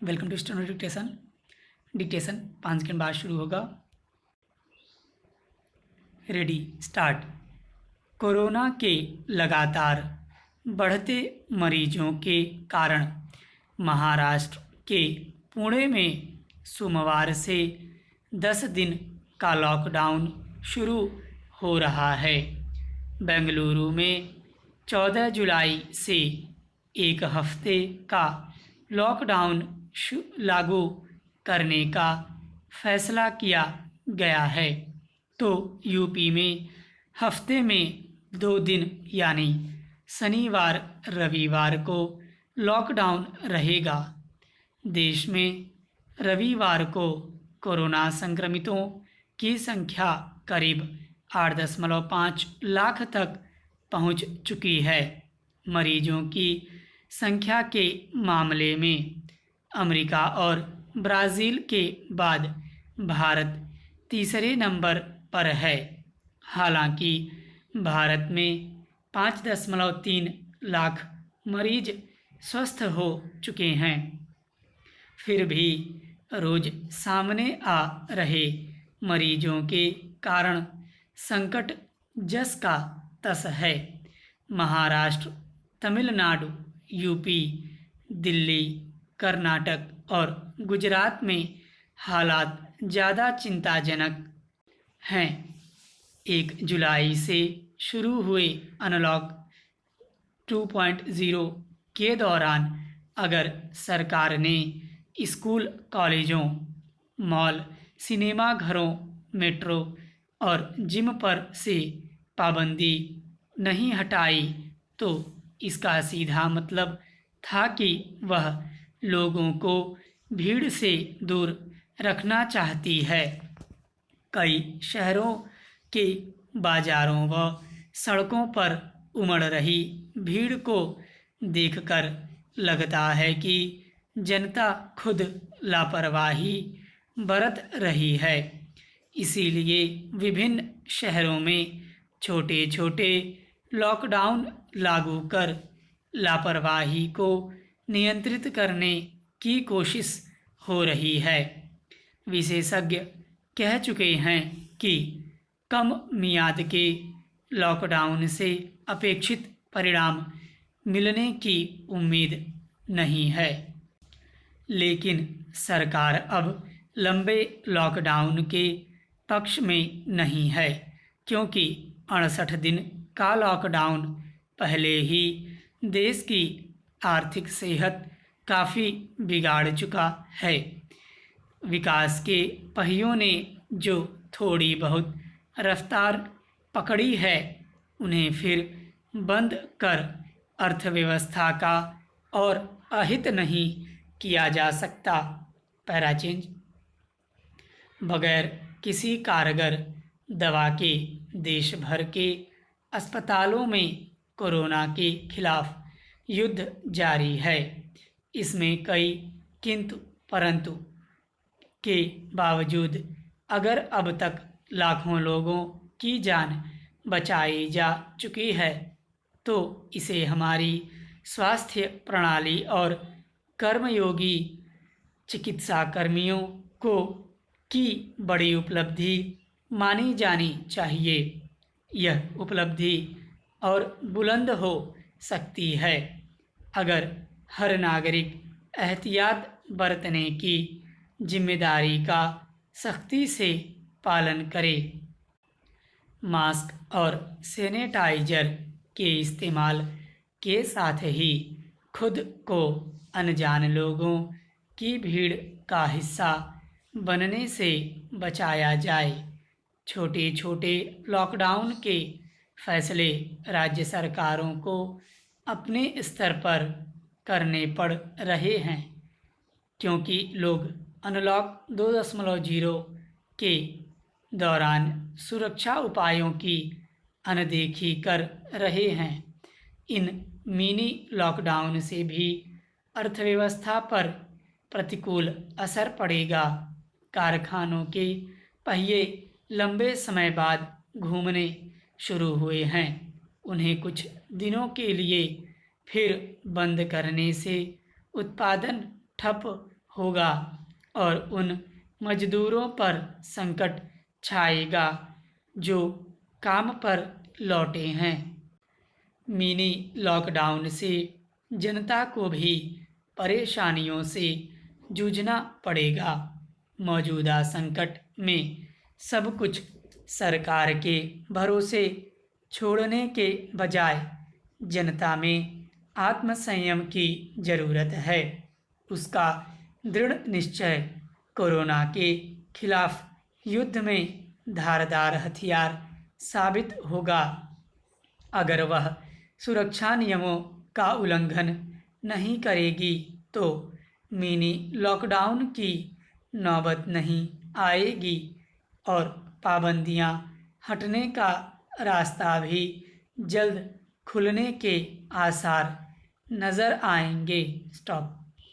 Welcome to student dictation. Dictation 5 second बाद शुरू होगा। Ready start. कोरोना के लगातार बढ़ते मरीजों के कारण महाराष्ट्र के पुणे में सोमवार से 10 दिन का लॉकडाउन शुरू हो रहा है। बेंगलुरु में 14 जुलाई से एक हफ्ते का लॉकडाउन लागू करने का फैसला किया गया है, तो यूपी में हफ्ते में 2 दिन यानी शनिवार रविवार को लॉकडाउन रहेगा। देश में रविवार को कोरोना संक्रमितों की संख्या करीब 8.5 लाख तक पहुंच चुकी है। मरीजों की संख्या के मामले में अमेरिका और ब्राज़ील के बाद भारत तीसरे नंबर पर है। हालांकि भारत में 5.3 लाख मरीज स्वस्थ हो चुके हैं, फिर भी रोज़ सामने आ रहे मरीजों के कारण संकट जस का तस है। महाराष्ट्र, तमिलनाडु, यूपी, दिल्ली, कर्नाटक और गुजरात में हालात ज़्यादा चिंताजनक हैं। 1 जुलाई से शुरू हुए अनलॉक 2.0 के दौरान अगर सरकार ने स्कूल, कॉलेजों, मॉल, सिनेमा घरों, मेट्रो और जिम पर से पाबंदी नहीं हटाई तो इसका सीधा मतलब था कि वह लोगों को भीड़ से दूर रखना चाहती है। कई शहरों के बाजारों व सड़कों पर उमड़ रही भीड़ को देखकर लगता है कि जनता खुद लापरवाही बरत रही है। इसीलिए विभिन्न शहरों में छोटे छोटे लॉकडाउन लागू कर लापरवाही को नियंत्रित करने की कोशिश हो रही है। विशेषज्ञ कह चुके हैं कि कम मियाद के लॉकडाउन से अपेक्षित परिणाम मिलने की उम्मीद नहीं है, लेकिन सरकार अब लंबे लॉकडाउन के पक्ष में नहीं है, क्योंकि 68 दिन का लॉकडाउन पहले ही देश की आर्थिक सेहत काफ़ी बिगाड़ चुका है। विकास के पहियों ने जो थोड़ी बहुत रफ्तार पकड़ी है, उन्हें फिर बंद कर अर्थव्यवस्था का और अहित नहीं किया जा सकता। Para change. बगैर किसी कारगर दवा के देश भर के अस्पतालों में कोरोना के खिलाफ युद्ध जारी है। इसमें कई किंतु परंतु के बावजूद अगर अब तक लाखों लोगों की जान बचाई जा चुकी है, तो इसे हमारी स्वास्थ्य प्रणाली और कर्मयोगी चिकित्सा कर्मियों को की बड़ी उपलब्धि मानी जानी चाहिए। यह उपलब्धि और बुलंद हो सकती है अगर हर नागरिक एहतियात बरतने की जिम्मेदारी का सख्ती से पालन करे। मास्क और सैनिटाइजर के इस्तेमाल के साथ ही खुद को अनजान लोगों की भीड़ का हिस्सा बनने से बचाया जाए। छोटे छोटे लॉकडाउन के फैसले राज्य सरकारों को अपने स्तर पर करने पड़ रहे हैं, क्योंकि लोग अनलॉक 2.0 के दौरान सुरक्षा उपायों की अनदेखी कर रहे हैं। इन मिनी लॉकडाउन से भी अर्थव्यवस्था पर प्रतिकूल असर पड़ेगा। कारखानों के पहिए लंबे समय बाद घूमने शुरू हुए हैं। उन्हें कुछ दिनों के लिए फिर बंद करने से उत्पादन ठप होगा और उन मजदूरों पर संकट छाएगा जो काम पर लौटे हैं। मिनी लॉकडाउन से जनता को भी परेशानियों से जूझना पड़ेगा। मौजूदा संकट में सब कुछ सरकार के भरोसे छोड़ने के बजाय जनता में आत्मसंयम की ज़रूरत है। उसका दृढ़ निश्चय कोरोना के खिलाफ युद्ध में धारदार हथियार साबित होगा। अगर वह सुरक्षा नियमों का उल्लंघन नहीं करेगी तो मिनी लॉकडाउन की नौबत नहीं आएगी और पाबंदियां हटने का रास्ता भी जल्द खुलने के आसार नज़र आएंगे। स्टॉप।